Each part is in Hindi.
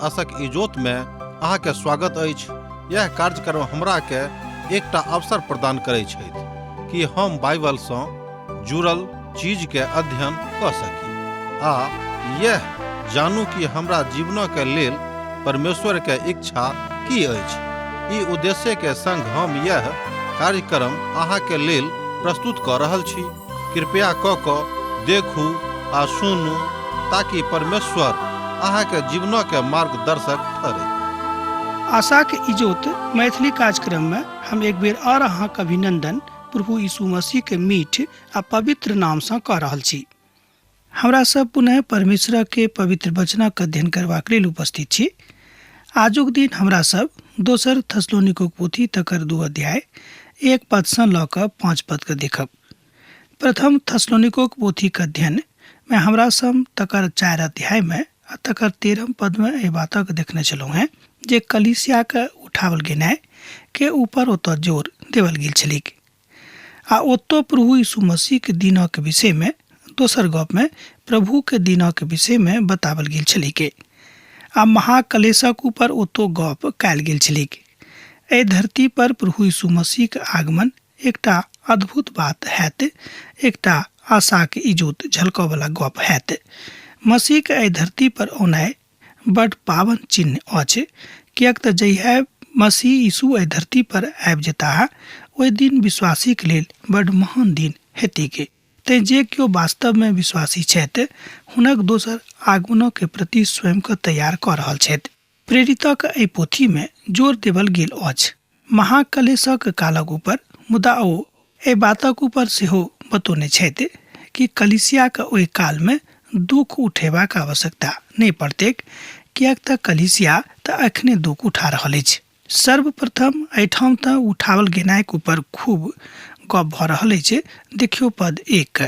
आशक इजोत में अहाँ के स्वागत अछि। यह कार्यक्रम हमरा के एकटा अवसर प्रदान करैत छथि कि हम बाइबल सँ जुड़ल चीज के अध्ययन क सकी आ यह जानू कि हमरा जीवन के लेल परमेश्वर के इच्छा की अछि। ई उद्देश्य के संग हम यह कार्यक्रम अहाँ के लेल प्रस्तुत क रहल छी। कृपया क देखू आ सुनू ताकि परमेश्वर अहाँ के जीवन के मार्गदर्शक ठहरे। आशा के इजोत मैथिली कार्यक्रम में हम एक बेर और अहाँ के अभिनंदन प्रभु यीशु मसीह के मीठ आ पवित्र नाम से कह रहल छी। हमरा सब पुनः परमेश्वर के पवित्र वचनक अध्ययन करबाक लेल उपस्थित छी। आजुक दिन हमरा सब दोसर थस्सलुनीके पोथी तकर 2 अध्याय 1 पद से ल क 5 पद के देखब। प्रथम थस्सलुनीके पोथी के अध्ययन में हमरा सब तकर 4 अध्याय में आ तकर 13 पद में ए बातक देखने चलौ हैं जे कलीसिया के उठावल गेनाय के ऊपर ओत जोर देवल गेल छलिक आ ओतो प्रभु यीशु मसीह के दिनक के विषय में दोसर गप में प्रभु के दिनक के विषय में बतावल गेल छलिक आ महाकलेशक ऊपर ओतो गप कायल गेल छलिक। ए धरती पर प्रभु यीशु मसीह के आगमन एकटा अद्भुत बात हैत, एकटा आशा के इजोत झलक वाला गप हैत। मसीह के ए धरती पर औनाय बड़ पावन चिन्ह अछि, कियाक त जहिया मसीह यीशु ए धरती पर आबि जेता ओहि दिन विश्वासी के लेल बड़ महान दिन हेतै के। ते जे क्यों वास्तव में विश्वासी छथि हुनक दोसर आगमनों के प्रति स्वयं को तैयार कर रहल छथि। प्रेरितक ए पोथी में जोर देवल गेल अछि महाकलेशक कालक ऊपर, मुदा ओ ए बातक ऊपर सेहो बतौने छथि कि कलीसिया के ओहि काल में दुख उठेबाक आवश्यकता नहीं पड़तैक, कियाक त कलीसिया त अखने दुख उठा रहल अछि। सर्वप्रथम एठाम त उठावल गेनाय के ऊपर खूब गप भ रहल अछि। देखियो पद 1,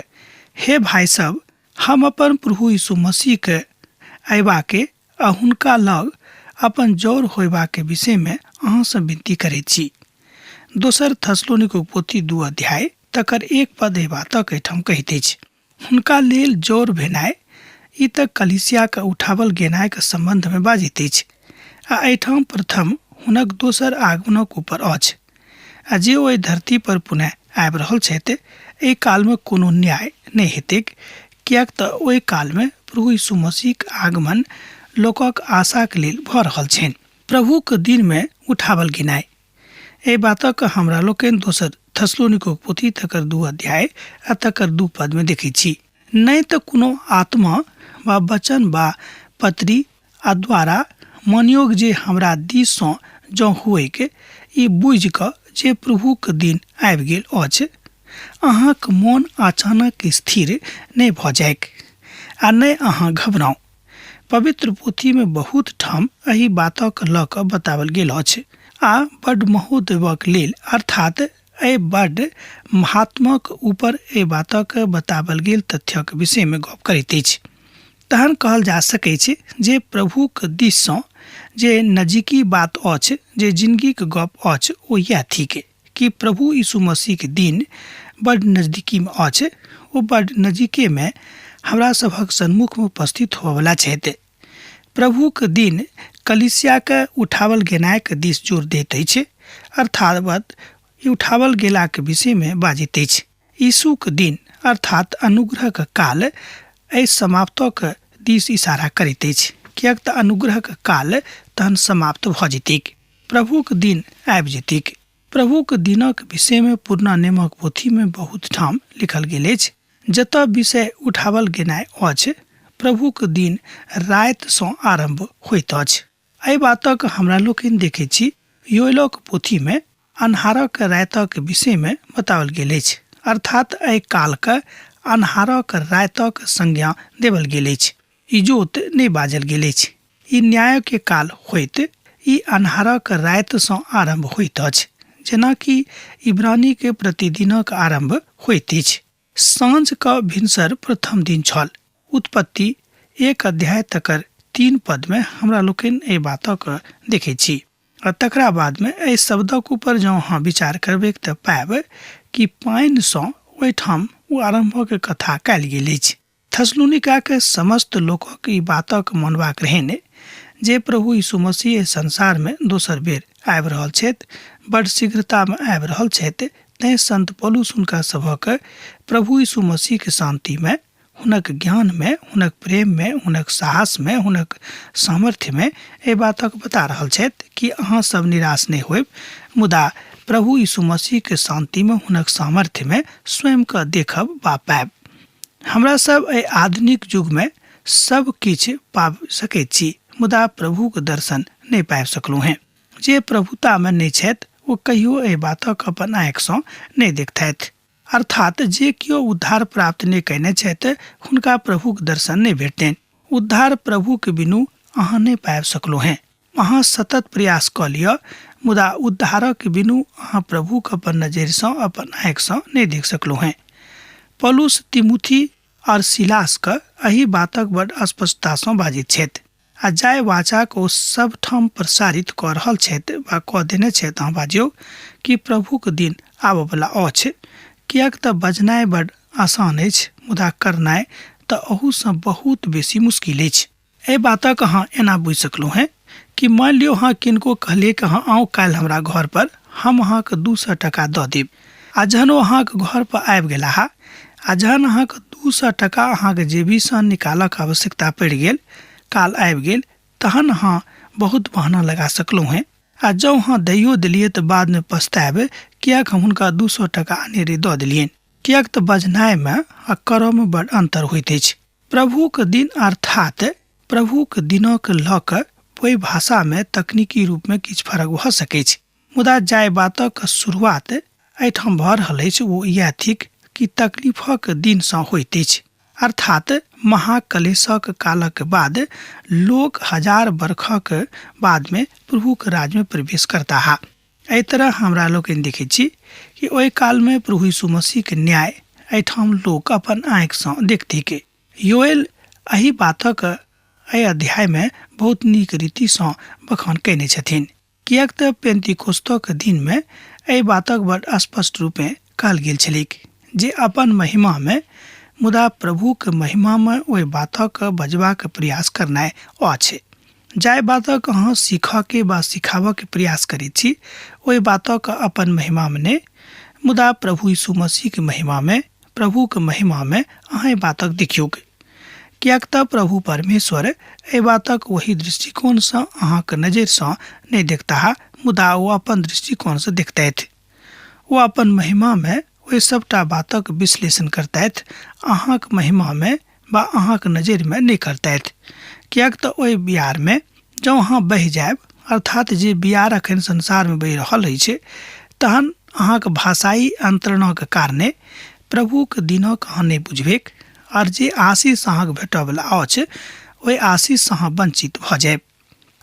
हे भाई सब, हम अपन प्रभु यीशु मसीह के अयबा के आ हुनका लग अपन जोर होयबा के विषय में अहाँ से विनती करैत छी। दोसर थस्सलुनीके पोथी 2 अध्याय तकर 1 पद ए बातक एठाम कहैत अछि, हुनका लेल जोर भेनाय ई त कलीसिया के उठावल गेनाय के संबंध में बाजित अछि आ एठाम प्रथम हुनक दोसर आगमनक ऊपर अछि आ जे ओहि धरती पर पुनः आबि रहल छथि। एहि काल में कोनो न्याय नहीं हेतैक, कियाक त ओहि काल में प्रभु यीशु मसीह के आगमन लोकक आशा के लेल भ रहल छनि। प्रभु के दिन में उठावल गेनाय ए बातक हमरा लोकनि दोसर थस्सलुनीके पोथी तकर 2 अध्याय आ तकर 2 पद में देखै छी। नहीं त कोनो आत्मा वा वचन वा पत्री आ द्वारा मनियोग जे हमरा दिस सँ जँ हुएके ई बुझि क जे प्रभु के दिन आबि गेल अछि, अहाँक मोन अचानक स्थिर नहीं भ जायक आ नहीं अहाँ घबराउ। पवित्र पोथी में बहुत ठाम एही बातक ल क बतावल गेल अछि आ बड़ महोदेवक लेल अर्थात ए बड़ महात्मक ऊपर ए बातक बतावल गेल तथ्यक विषय में गप करैत अछि। तहन कहल जा सकै छै जे प्रभु के दिस सँ जे नजीकी बात अछि, जे जिंदगी के गप अछि, ओ यह थिक कि प्रभु यीशु मसीह के दिन बड़ नजदीकी में अछि। ओ बड़ नजीके में हमरा सभक सन्मुख में उपस्थित होवला छथि। प्रभु के दिन कलीसिया के उठावल गेनाय के दिस जोर दैत अछि, अर्थात उठावल गेला के विषय में बाजित अछि। यीशु के दिन अर्थात अनुग्रह के काल एहि समाप्तक दिस इशारा करैत अछि, कियाक त अनुग्रह के काल तहन समाप्त भ जेतैक, प्रभु के दिन आबि जेतैक। प्रभु के दिनक विषय में पुरना नियमक पोथी में बहुत ठाम लिखल गेल अछि। जतऽ विषय उठावल गेनाय अछि, प्रभु के दिन राति सँ आरंभ होइत अछि। एहि बातक हमरा लोकनि देखै छी योएलक पोथी में अन्हारक रातिक विषय में बतावल गेल अछि, अर्थात एहि काल के अन्हारक रातिक संज्ञा देवल गेल अछि। इजोत नहीं बाजल गेल अछि। ई न्याय के काल होइत ई अन्हारक राति सँ आरंभ होइत अछि, जेना कि इब्रानी के प्रतिदिनक आरंभ होइत अछि। साँझ क भिनसर प्रथम दिन छल। उत्पत्ति 1 अध्याय तकर 3 पद में हमरा लोकनि ए बातक देखै छी। आ तकरा बाद में एहि शब्दक ऊपर जँ अहाँ विचार करबै त पाएब कि पानि सँ ओहिठाम ओ आरंभक कथा कयल गेल अछि। थस्सलुनीका के समस्त लोकक ई बातक मनबाक रहनि जे प्रभु यीशु मसीह संसार में दोसर बेर आबि रहल छथि, बड़ शीघ्रता में आबि रहल छथि, तैं संत पौलुस हुनका सभक प्रभु यीशु मसीह के शांति में, हुनक ज्ञान में, हुनक प्रेम में, हुनक साहस में, हुनक सामर्थ्य में ए बातक बता रहल छथि कि अहाँ सब निराश नहीं होइब, मुदा प्रभु यीशु मसीह के शांति में, हुनक सामर्थ्य में स्वयं का देखब वा पाएब। हमरा सब ए आधुनिक युग में सब किछ पा सकैत छी, मुदा प्रभु के दर्शन नहीं पाबि सकलहुँ हैं। जे प्रभुता में नहीं छथि वो कहियो ए बातक अपन आँखि सँ नहीं देखथि, अर्थात जे कियो उद्धार प्राप्त नहीं कयने छथि हुनका प्रभु के दर्शन नहीं भेटतनि। उद्धार प्रभु के बिनु अहाँ नहीं पाबि सकलहुँ हैं। अहाँ सतत प्रयास कऽ लिअ, मुदा उद्धारक के बिनु अहाँ प्रभु के अपन नजरि सँ, अपन आँखि सँ नहीं देख सकलहुँ हैं। पौलुस तिमुथी और सिलास के एही बातक बड़ स्पष्टता सँ बाजित छथि आ जाय वाचाक ओ सब ठाम प्रसारित कऽ रहल छथि वा कऽ देने छथि। अहाँ बाजियौ कि प्रभु के दिन आबऽ बला अछि, किएक तऽ बजनाइ बड़ आसान अछि, मुदा करनाइ तऽ अहू सँ बहुत बेसी मुश्किल अछि। एहि बातक अहाँ एना बुझि सकलहुँ हैं कि मान लियौ अहाँ किनको कहलियै कि अहाँ आउ काल्हि हमरा घर पर, हम अहाँके 200 टका दऽ देब, आ जहन ओ अहाँके घर पर आबि गेलाह आ जहन अहाँके 200 टका अहाँके जेबी सँ निकालक आवश्यकता पड़ि गेल, काल आबि गेल, तहन अहाँ बहुत बहाना लगा सकलहुँ हैं। आ जँ अहाँ दैयो देलियै तऽ बाद में पछताएब किएक हम हुनका 200 टका अनेरे दऽ देलियनि, किएक तऽ बजनाइ में आ करऽ में बड़ अंतर होइत अछि। प्रभु के दिन अर्थात प्रभु के दिनक लऽ कऽ ओहि भाषा में तकनीकी रूप में किछु फर्क भऽ सकै छै, मुदा जाय बातक शुरुआत एहिठाम भऽ रहल अछि ओ इएह थिक कि तकलीफक दिन सँ होइत अछि, अर्थात महाक्लेशक कालक बाद लोक 1000 वर्षक बाद में प्रभु के राज में प्रवेश करता है। एहि तरह हमरा लोग देखै छी कि ओहि काल में प्रभु यीशु मसीह के न्याय एहिठाम लोक अपन आँखि सँ देखथिके। योएल एही बातक एहि अध्याय में बहुत नीक रीति सँ बखान कयने छथिन, किएक तऽ पेंतीकोस्तक दिन में एहि बातक बड़ स्पष्ट रूपे कहल गेल छलिक जे अपन महिमा में, मुदा प्रभु के महिमा में ओहि बातक बजबाक प्रयास करनाइ अछि। जाय बातक अहाँ सीखऽ के वा सिखाबऽ के प्रयास करैत छी ओहि बातक अपन महिमा में ने, मुदा प्रभु यीशु मसीह के महिमा में, प्रभु के महिमा में अहाँ बातक देखियोगे, किएक तऽ प्रभु परमेश्वर एहि बातक वही दृष्टिकोण सँ अहाँके नजरि सँ नहीं देखता, मुदा ओ अपन दृष्टिकोण से देखतथि। ओ अपन महिमा में ओहि सबटा बातक विश्लेषण करतथि, अहाँक महिमा में वा अहाँक नजरि में नहीं करतथि, किएक तऽ ओहि बियार में जँ अहाँ बहि जायब, अर्थात जे बियार अखन संसार में बहि रहल अछि, तहन अहाँक भाषाई अंतरणक कारणे प्रभु के दिनक अहाँ नहीं बुझबेक, और जे आशीष अहाँके भेटऽ बला अछि ओहि आशीष सँ अहाँ वंचित भऽ जायब।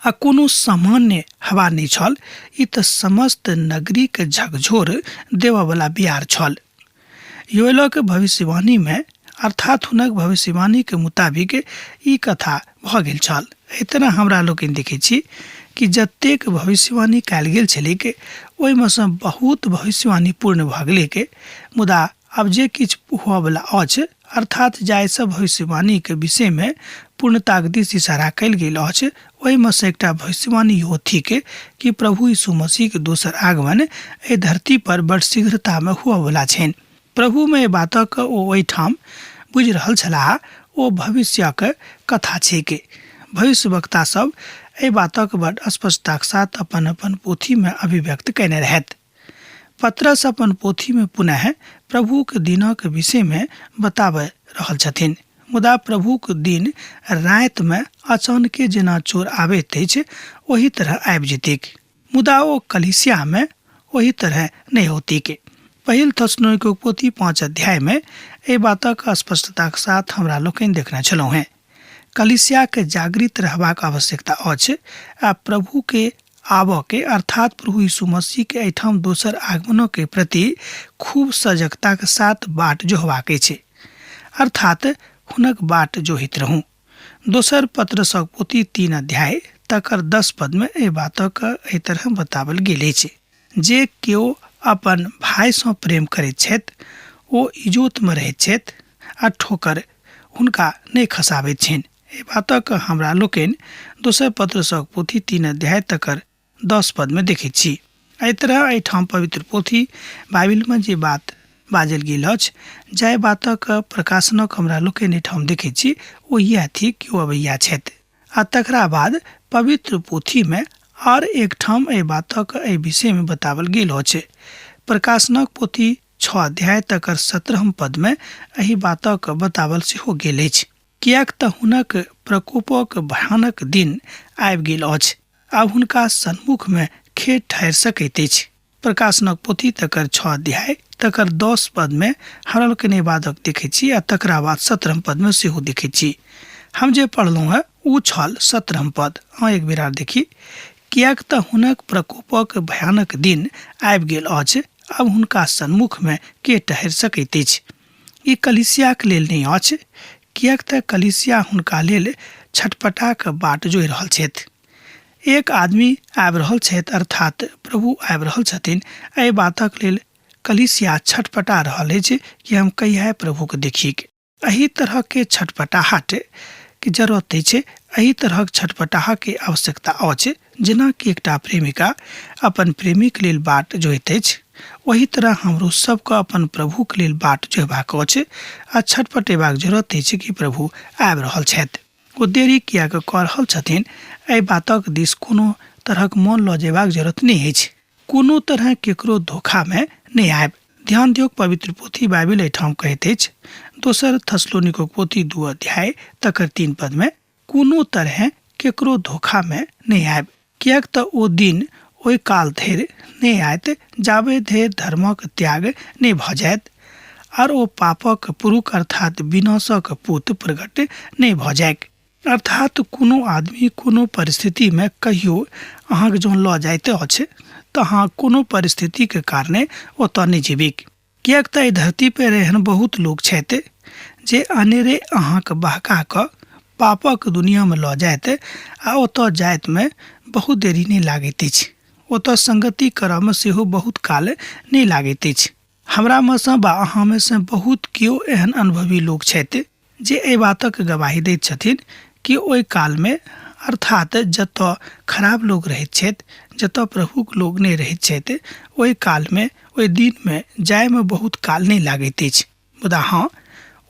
आ कोनो सामान्य हवा नहीं छल, ई तऽ समस्त नगरी के झकझोर देवऽ बला बियार छल। योएलक भविष्यवाणी में, अर्थात हुनक भविष्यवाणी के मुताबिक ई कथा भऽ गेल छल। एहि तरह हमरा लोग देखै छी कि जतेक भविष्यवाणी कयल गेल छलिक ओहिमे सँ बहुत भविष्यवाणी पूर्ण भऽ गेलिक, मुदा अब जे किछु हुअ बला अछि, अर्थात जाय सब भविष्यवाणी के विषय में पूर्णताक दिस इशारा कयल गेल अछि, ओहिमे से एकटा भविष्यवाणी इहो थिक कि प्रभु यीशु मसीह के दोसर आगमन एहि धरती पर बड़ शीघ्रता में हुअ बला छनि। प्रभु में एहि बातक ओ ओहिठाम बुझि रहल छलाह, ओ भविष्यक कथा छिके। भविष्यवक्ता सब एहि बातक बड़ स्पष्टताक साथ अपन अपन पोथी में अभिव्यक्त कयने रहथि। पत्रस अपन पोथी में पुनः प्रभु के दिनक विषय में बताबऽ रहल छथिन, मुदा प्रभु के दिन राति में अचानके जेना चोर आबैत अछि ओही तरह आबि जेतिक, मुदा ओ कलीसिया में ओही तरह नहीं होतिक। पहिल थिस्सलुनीके पोथी 5 अध्याय में एहि बातक स्पष्टता के साथ हमरा लोकनि देखने छलहुँ हैं। कलीसिया के जागृत रहबाक आवश्यकता अछि आ प्रभु के आबऽ के, अर्थात प्रभु यीशु मसीह के एहिठाम दोसर आगमनों के प्रति खूब सजगता के साथ बाट जोहबाक छै, अर्थात हुनक बाट जोहित रहूं। दोसर पत्रसक पोथी 3 अध्याय तकर 10 पद में एहि बातक एहि तरह बतावल गेल छै, जे केओ अपन भाई सँ प्रेम करैत छथि ओ इजोत में रहैत छथि आ ठोकर हुनका नहीं खसाबैत छनि, ए बातक हमरा लोकनि दोसर पत्रसक पोथी 3 अध्याय तकर 10 पद में देखै छी। एहि तरह एहिठाम पवित्र पोथी बाइबिल में जे बात बाजल गेल अछि, जाहि बातक प्रकाशनक हमरा लोकनि एहिठाम देखै छी ओ इएह थी कि ओ अबैया छथि। आ तकरा बाद पवित्र पोथी में और एक ठाम एहि बातक एहि विषय में बतावल गेल अछि। प्रकाशनक पोथी 6 अध्याय तकर 17 पद में एहि बातक बतावल सेहो गेल अछि। कियाक तऽ हुनक प्रकोपक भयानक दिन आबि गेल अछि, आब हुनका सन्मुख में खेत ठहर सकैत अछि। प्रकाशनक पोथी तकर 6 अध्याय तकर 10 पद में हमरा लोकनि बातक देखै छी आ तकरा बाद 17 पद में सेहो देखै छी। हम जे पढ़लहुँ है उ छल 17 पद। एक बेर आर देखी। कियाक तऽ हुनक प्रकोपक भयानक दिन आबि गेल अछि, अब हुनका सन्मुख में के ठहर सकैत अछि। ई कलीसियाक लेल नहि अछि, कियाक तऽ कलीसिया हुनका लेल छटपटा के बाट जोहि रहल छथि। एक आदमी आबि रहल छथि, अर्थात प्रभु आबि रहल छथिन। एहि बातक लेल कलीसिया छटपटा रहल अछि कि हम कहिया प्रभु के देखी। एही तरह के छटपटाहट के जरूरत अछि, एही तरहक छटपटाहट के आवश्यकता अछि। जेना कि एकटा प्रेमिका अपन प्रेमिक लेल बाट जोहैत अछि, वही तरह हमरो सबके अपन प्रभु के लेल बाट जोहबाक अछि आ छटपटेबाक जरूरत अछि कि प्रभु आबि रहल छथि। ओ देरी किया कऽ रहल छथिन, एहि बातक दिस कोनो तरहक मन लऽ जेबाक जरूरत नहि अछि। कोनो तरह केकरो धोखा में नहीं आयब। ध्यान दियौ, पवित्र पोथी बाइबिल एहिठाम कहैत अछि दोसर थस्सलुनीक पोथी 2 अध्याय तकर 3 पद में, कोनो तरह केकरो धोखा में नहीं आयब। कियाक तऽ ओ दिन ओहि काल धरि नहीं आयत जाबे धरि धर्मक त्याग नहीं भऽ जायत और ओ पापक पुरुष अर्थात विनाशक पुत प्रकट नहीं भऽ जायक। अर्थात कोनो आदमी कोनो परिस्थिति में कहियो अहाँक जँ लऽ जाइत अछि तऽ अहाँ कोनो परिस्थिति के कारणे ओतऽ नहीं जेबै। कियाक तऽ एहि धरती पर एहन बहुत लोग छथि जे अनेरे अहाँक बहका कऽ पापक दुनिया में लऽ जायत आ ओतऽ जायत में बहुत देरी नहीं लागैत अछि। ओतऽ संगति करऽ में सेहो बहुत काल नहीं लागैत अछि। हमरा में सँ बा अहाँ में से बहुत केओ एहन अनुभवी लोग छथि जे एहि बातक गवाही दैत छथिन कि ओहि काल में अर्थात जतऽ खराब लोग रहैत छथि, जतऽ प्रभुक लोग नहीं रहैत छथि, ओहि काल में ओहि दिन में जाय में बहुत काल नहीं लागैत अछि। मुदा हाँ,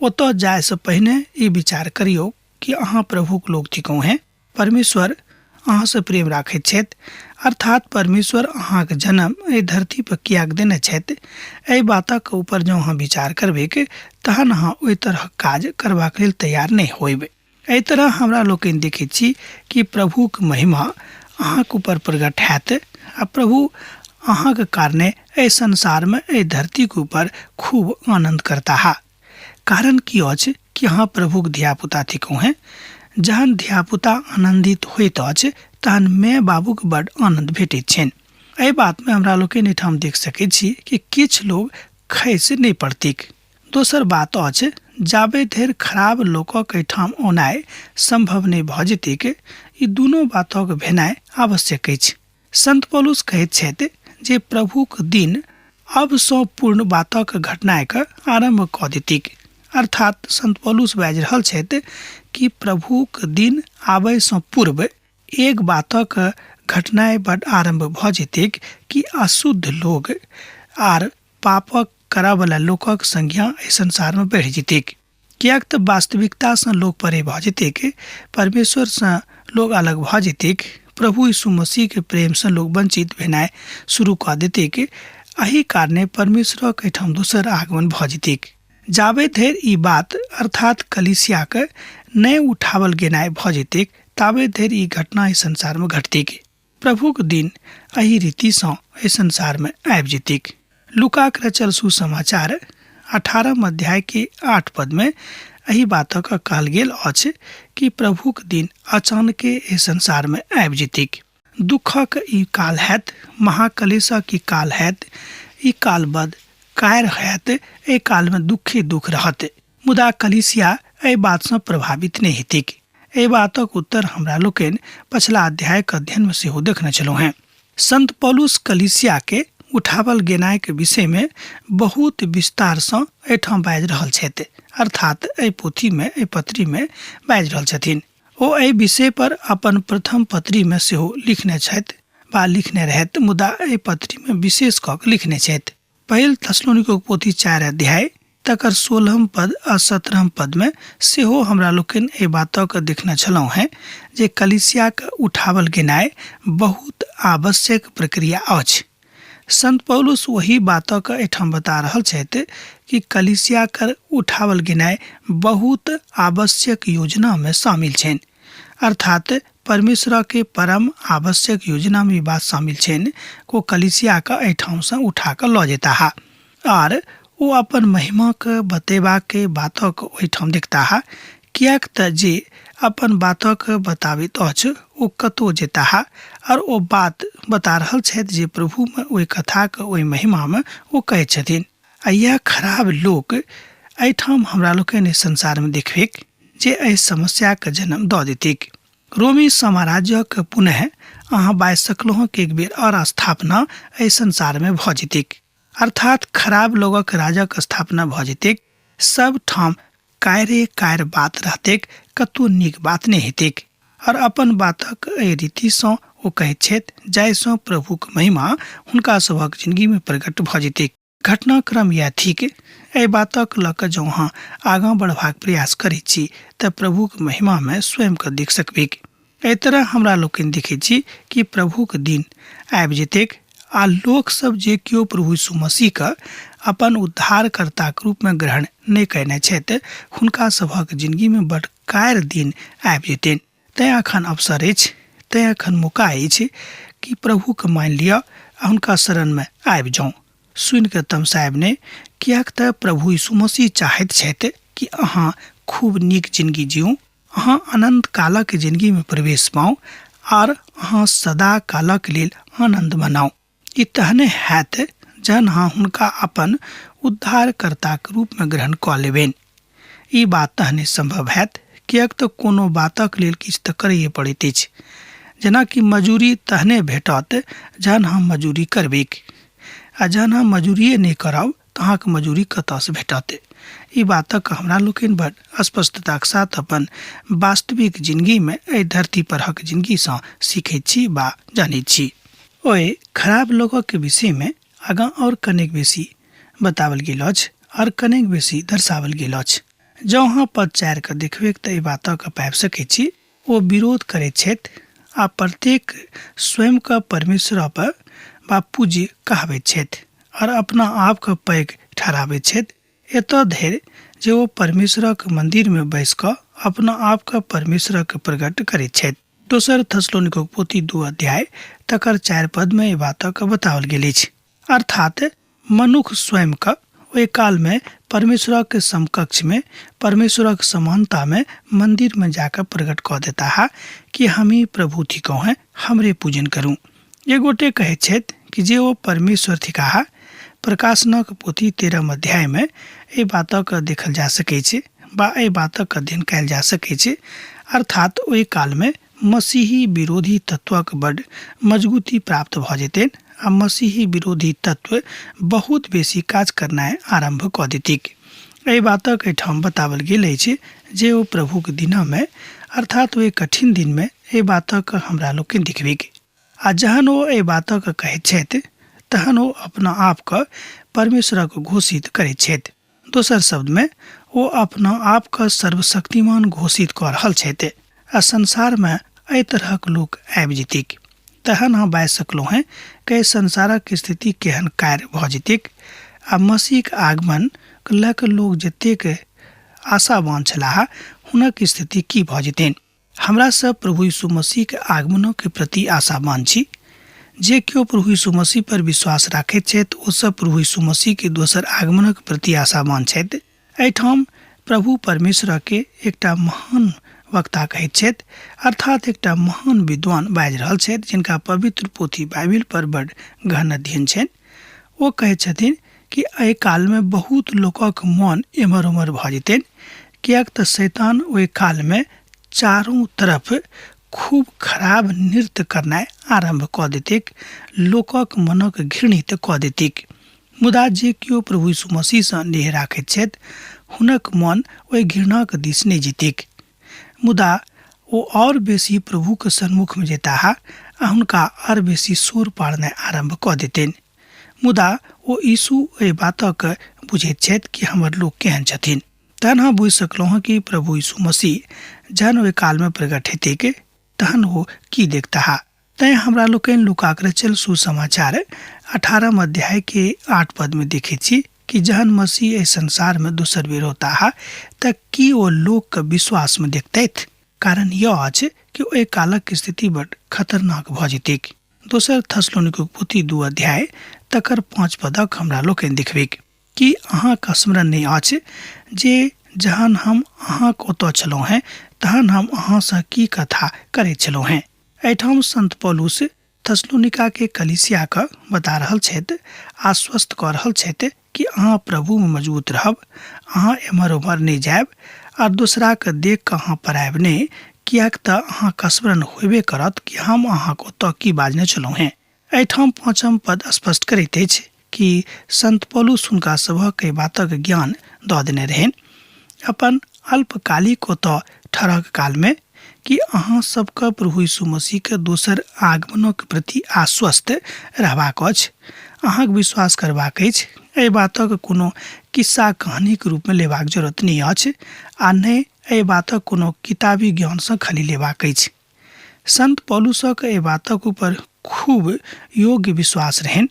ओतऽ जाय से पहिने ई विचार करियौ कि अहाँ प्रभुक लोग थिकौ हैं। परमेश्वर अहाँ से प्रेम राखैत छथि, अर्थात परमेश्वर अहाँक जन्म एहि धरती पर कियाक देने छथि, एहि बातक ऊपर जँ अहाँ विचार करबै तहन अहाँ ओहि तरह काज करबाक लेल तैयार नहीं होइबै। एहि तरह हमरा लोकनि देखैत छी कि प्रभुक महिमा अहाँक ऊपर प्रकट हैत आ प्रभु अहाँक कारणे एहि संसार में एहि धरती के ऊपर खूब आनंद करता है। कारण की अछि कि अहाँ प्रभुक धियापुता थिकौ हैं। जहन धियापुता आनंदित होइत अछि तहन माय बाबूक बड़ आनंद भेटैत छनि। एहि बात में हमरा लोकनि एहिठाम देख सकैत छी कि किछु लोग खसि नहीं पड़तीक। दोसर बात अछि जाबे धरि खराब लोकक एहिठाम औनाइ संभव नहीं भऽ जेतैक, ई दुनू बातक भेनाइ आवश्यक अछि। संत पौलुस कहैत छथि जे प्रभुक दिन अब सँ पूर्ण बातक घटनाक आरंभ कऽ देतीक। अर्थात संत पौलुस बाजि रहल छथि कि प्रभुक दिन आबय सँ पूर्व एक बातक घटनाय बड़ आरंभ भऽ जेतैक कि अशुद्ध लोग आर पापक करय वाला लोकक संख्या एहि संसार में बढ़ि जेतैक। कियाक तऽ वास्तविकता सँ लोग परे भऽ जेतैक, परमेश्वर सँ लोग अलग भऽ जेतैक, प्रभु यीशु मसीह के प्रेम सँ लोग वंचित भेनाइ शुरू कऽ देतैक। एही कारणे परमेश्वरक एहिठाम दोसर आगमन भऽ जेतैक। जाबे धरि ई बात अर्थात कलीसिया के नहीं उठावल गेनाइ भऽ जेतैक, ताबे धरि ई घटना एहि संसार में घटतैक। प्रभुक दिन एही रीति सँ एहि संसार में आबि जेतैक। लूकाक रचल सुसमाचार 18 अध्याय के 8 पद में एही बातक कहल गेल अछि कि प्रभुक दिन अचानके एहि संसार में आबि जेतैक। दुखक ई काल हैत, महाक्लेशक ई काल हैत, ई काल बद कायर हैत, एहि काल में दुखे दुख रहत। मुदा कलीसिया एहि बात सँ प्रभावित नहीं हेतैक। एहि बातक उत्तर हमरा लोकनि पछिला अध्याय के अध्ययन में सेहो देखने छलहुँ हैं। संत पौलुस कलीसिया के उठावल गेनाइ के विषय में बहुत विस्तार से एठाम बाजि रहल छथि, अर्थात एहि पोथी में, एहि पत्री में बाजि रहल छथिन। ओ एहि विषय पर अपन प्रथम पत्री में सेहो लिखने छथि वा लिखने रहथि, मुदा एहि पत्री में विशेष कऽ के लिखने छथि। पहिल थेसलोनिके पोथी 4 अध्याय तकर 16 पद आ 17 पद में सेहो हमरा लोकनि एहि बातक देखने छलहुँ हैं जे कलीसिया के उठावल गेनाइ बहुत आवश्यक प्रक्रिया अछि। संत पौलुस वही बातक एठाम बता रहल छथि कि कलीसिया कर उठावल गेनाइ बहुत आवश्यक योजना में शामिल छनि, अर्थात परमेश्वर के परम आवश्यक योजना में बात शामिल छनि को कलीसिया का एठाम से उठा कर लऽ जेता है और वो अपन महिमा के बतेबा के बातक ओहिठाम देखता है, कियाक त जे अपन बातक बताबित अछि ओ कतौ जेता है और ओ बात बता रहल छथि जे प्रभु में ओहि कथा के ओहि महिमा में ओ कहै छथिन। आ यह खराब लोक एठाम हमरा लोकनि संसार में देखबिक जे एहि समस्या के जन्म दऽ देतिक। रोमी साम्राज्य के पुनः अहाँ बाजि सकलहुँ कि एक बेर और स्थापना एहि संसार में भऽ जेतिक, अर्थात खराब लोगक राजक स्थापना भऽ जेतिक। सब ठाम कायरे बात रहतेक, कतौ नीक बात नहि हेतिक। और अपन बातक एहि रीति सँ ओ कहैत छथि जाहिसँ प्रभुक महिमा हुनका सभक जिंदगी में प्रकट भऽ जेतिक। घटनाक्रम यह थिक, एहि बातक लऽ कऽ जँ अहाँ आगाँ बढ़बाक प्रयास करैत छी तऽ प्रभुक महिमा में स्वयं के देख सकबिक। एहि तरह हमरा लोकनि देखैत छी कि प्रभुक दिन आबि जेतेक आ लोक सब जे केओ प्रभु यीशु मसीह के अपन उद्धारकर्ता के रूप में ग्रहण नहीं कयने छथि हुनका सभक जिंदगी में बड़ कायर दिन आबि जेतनि। तैं अखन अवसर अछि, तैं अखन मौका अछि कि प्रभु के मान लिअ आ हुनका शरण में आबि जाऊँ। सुनि के तमसायब ने, कियाक त प्रभु यीशु मसीह चाहैत छथि कि अहाँ खूब नीक जिंदगी जियू, अहाँ अनंत कालक जिंदगी में प्रवेश पाऊ और अहाँ सदा कालक लेल आनंद मनाऊ। ई तहने हैत जहन अहाँ हुनका अपन उद्धारकर्ता के रूप में ग्रहण कऽ लेबनि। ई बात तहने संभव हैत कियाक तऽ कोनो बातक लेल किछु तऽ करैए पड़ैत अछि, जेना कि मजूरी तहने भेटत जहन हम मजूरी करबेक, आ जहन हम मजूरिए नहीं करब तऽ अहाँके मजूरी कतऽसँ भेटत। ई बातक हमरा लोकनि बड़ स्पष्टताक साथ अपन वास्तविक जिंदगी में एहि धरती परक जिंदगी सँ सीखैत छी वा जानैत छी। ओए खराब लोगों के विषय में आगाँ और कनेक बेसी बतावल गेल अछि और कनेक बेसी दर्शावल गेल अछि। जँ अहाँ पद 4 के देखबै तऽ ई बातक पाबि सकैत छी ओ विरोध करैत छथि आ प्रत्येक स्वयं के परमेश्वर पर वा पूज्य कहबैत छथि और अपना आप के पैघ ठहराबैत छथि, एतऽ धरि जे ओ परमेश्वरक मंदिर में बैस कऽ अपना आप के परमेश्वर के प्रकट करैत छथि। दोसर थेसलोनिके पोथी 2 अध्याय तकर 4 पद में ई बातक बताओल गेल अछि, अर्थात मनुष्य स्वयं का ओहि काल में परमेश्वर के समकक्ष में, परमेश्वर के समानता में मंदिर में जाकर प्रकट कऽ देता है कि हम ही प्रभु थिको हैं, हमरे पूजन करूं। ये गोटे कहै छथि कि जे ओ परमेश्वर थिका है। प्रकाशनक पोथी 13 अध्याय में एहि बातक देखल जा सकै छै वा एहि बातक अध्ययन कयल जा सकै छै, अर्थात ओहि काल में मसीही विरोधी तत्वक बड़ मजबूती प्राप्त भऽ जेतनि आ मसीही विरोधी तत्व बहुत बेसी काज करनाइ आरंभ कऽ देतिक। एहि बातक एहिठाम बतावल गेल अछि जे ओ प्रभुक दिन में, अर्थात ओहि कठिन दिन में एहि बातक हमरा लोकनि देखबिक। आ जहन ओ एहि बातक कहैत छथि तहन ओ अपना आप के परमेश्वरक घोषित करैत छथि। दोसर शब्द में ओ अपना आप के सर्वशक्तिमान घोषित कऽ रहल छथि आ संसार में एहि तरहक लोक आबि जेतिक। तहन हम बाजि सकलहुँ हैं कि संसारक स्थिति केहन कार्य भऽ जेतिक आ मसीहक आगमन लऽ कऽ लोग जतेक आशावान छलाह हुनक स्थिति की भऽ जेतनि। हमरा सब प्रभु यीशु मसीह के आगमनों के प्रति आशावान छी। जे केओ प्रभु यीशु मसीह पर विश्वास राखैत छथि ओ सब प्रभु यीशु मसीह के दोसर आगमनक प्रति आशावान छथि। एहिठाम प्रभु परमेश्वर के एकटा महान वक्ता कहैत छथि, अर्थात एकटा महान विद्वान बाजि रहल छथि जिनका पवित्र पोथी बाइबिल पर बड़ गहन अध्ययन छनि। ओ कहैत छथिन कि एहि काल में बहुत लोकक मन एम्हर उम्हर भऽ जेतनि, कियाक तऽ शैतान ओहि काल में चारों तरफ खूब खराब नृत्य करनाइ आरंभ कऽ देतिक, लोकक मनक घृणित कऽ देतिक। मुदा जे किओ प्रभु यीशु मसीह सँ नेह राखैत छथि, हुनक मन ओहि घृणाक दिस नहि जेतिक, मुदा ओ और बेसी प्रभुक सन्मुख में जेताह आ हुनका और बेसी शोर पाड़नाइ आरंभ कऽ देतनि। मुदा ओ यीशु एहि बातक बुझैत छथि कि हमर लोक केहन छथिन। तहन हम बुझि सकलहुँ हँ कि प्रभु यीशु मसीह जहन ओहि काल में प्रकट हेतिक तहन ओ की देखताह। तैं हमरा लोकनि लूकाक रचल सुसमाचार 18 अध्याय के 8 पद में देखै छी कि जहन मसीह एहि संसार में दोसर बेर होताह तऽ की ओ लोक विश्वास में देखतथि। कारण यह अछि कि ओहि कालक स्थिति बड़ खतरनाक भऽ जेतिक। दोसर थस्सलुनीके पोथी 2 अध्याय तकर 5 पदक हमरा लोकनि देखबिक कि अहाँक स्मरण नहि अछि जे जहन हम अहाँक ओतऽ छलहुँ हैं तहन हम अहाँसँ की कथा करैत छलहुँ हैं। एहिठाम संत पौलुस थस्सलुनीका के कलीसिया के बता रहल छथि, आश्वस्त कऽ रहल छथि कि अहाँ प्रभु में मजबूत रहब, अहाँ एम्हर उम्हर नहीं जायब और दूसरा के देख कऽ अहाँ परायब नहीं, कियाक तऽ अहाँ स्मरण होबे करत कि हम अहाँक ओतऽ की बाजने छलहुँ हैं। एहिठाम 5 पद स्पष्ट करैत अछि कि संत पौलुस हुनका सभक एहि बातक ज्ञान दऽ देने रहनि अपन अल्पकालिक ओतऽ ठहरक काल में कि अहाँ सबके प्रभु यीशु मसीह के दोसर आगमनक प्रति आश्वस्त रहबाक अछि, अहाँक विश्वास करबाक अछि। एहि बातक कोनो किस्सा कहानीक रूप में लेबाक जरूरत नहीं अछि आ नहि एहि बातक कोनो किताबी ज्ञान सँ खाली लेबाक अछि। संत पौलुसक एहि बातक ऊपर खूब योग्य विश्वास रहनि।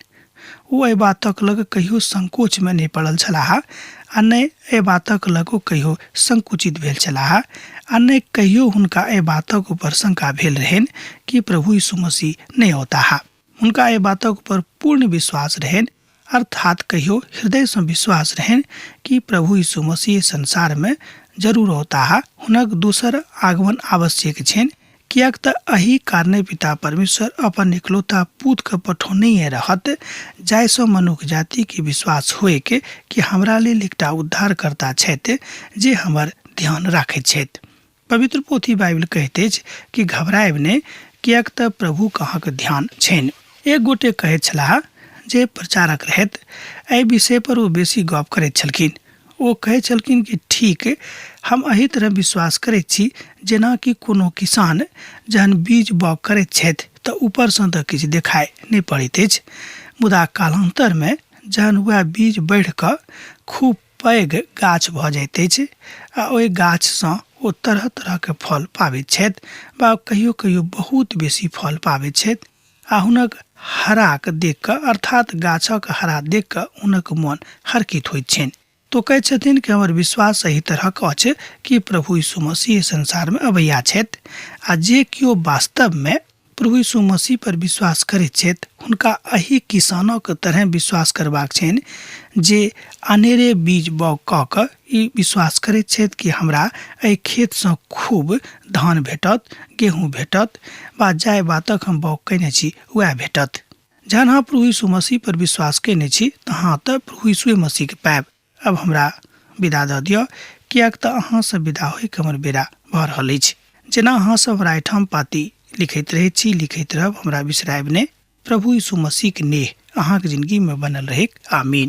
ओ एहि बातक लग कहियो संकोच में नहीं पड़ल छलाह आ नहि एहि बातक लग ओ कहियो संकुचित भेल छलाह आ नहि कहियो हुनका एहि बातक ऊपर शंका भेल रहनि कि प्रभु यीशु मसीह नहीं होताह। हुनका एहि बातक ऊपर पूर्ण विश्वास रहनि, अर्थात कहियो हृदय से विश्वास रहनि कि प्रभु यीशु मसीह संसार में जरूर होताह, हुनक दोसर आगमन आवश्यक छनि, कियाक तऽ एही कारणे पिता परमेश्वर अपन इकलौता पुत्र के पठौने रहत जाहिसँ मनुष्य जाति के विश्वास होए कि हमरा लेल एकटा उद्धारकर्ता छथि जे हमर ध्यान राखैत छथि। पवित्र पोथी बाइबल कहैत अछि कि घबराएब नहि, कियाक तऽ प्रभु अहाँक ध्यान छनि। एक गोटे कहैत छलाह जे प्रचारक रहैत, एहि विषय पर ओ बेसी गप करैत छलखिन। ओ कहै छलखिन कि ठीक, हम एही तरह विश्वास करैत छी जेना कि कोनो किसान जहन बीज बाउग करैत छथि तऽ ऊपर सँ तऽ किछु देखाइ नहि पड़ैत अछि, मुदा कालांतर में जहन वह बीज बढ़ि कऽ खूब पैघ गाछ भऽ जाइत अछि आ ओहि गाछ सँ ओ तरह तरह के फल पाबैत छथि वा कहियो कहियो बहुत बेसी फल पाबैत छथि आ हुनक हराक देख कऽ अर्थात गाछक हरा देख कऽ हुनक मन हर्षित होइत छनि। तो कहै छथिन कि हमर विश्वास एही तरहक अछि कि प्रभु यीशु मसीह संसार में अबैया छथि आ जे किओ वास्तव में प्रभु यीशु मसीह पर विश्वास करैत छथि हुनका एही किसानक तरह विश्वास करबाक छनि जे अनेरे बीज बाउग कऽ कऽ ई विश्वास करैत छथि कि हमरा एहि खेत सँ खूब धान भेटत, गेहूँ भेटत वा जाहि बातक हम बाउग कयने छी वएह भेटत। जहन अहाँ प्रभु यीशु मसीह पर विश्वास कयने छी तहाँ तऽ प्रभु यीशु मसीह के पायब। अब हमरा विदा दऽ दिअ, कियाक तऽ अहाँ सँ विदा होइके हमर बेरा भऽ रहल अछि। जेना अहाँ सब हमरा एहिठाम पाती लिखैत रहैत छी, लिखैत रहब, हमरा बिसरायब नहि। प्रभु यीशु मसीह के नेह अहाँके जिंदगी में बनल रहै। आमीन।